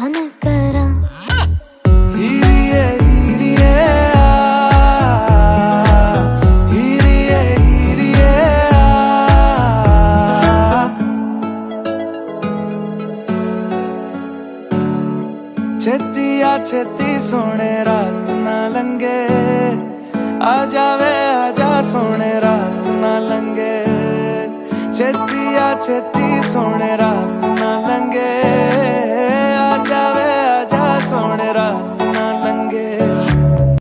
न करा। हीरिए हीरिए हीरिए हीरिए छेती आ छेती सोने रात ना लंगे, आ जावे आजा सोने रात ना लंगे। छेती आ छेती सोने रात ना लंगे।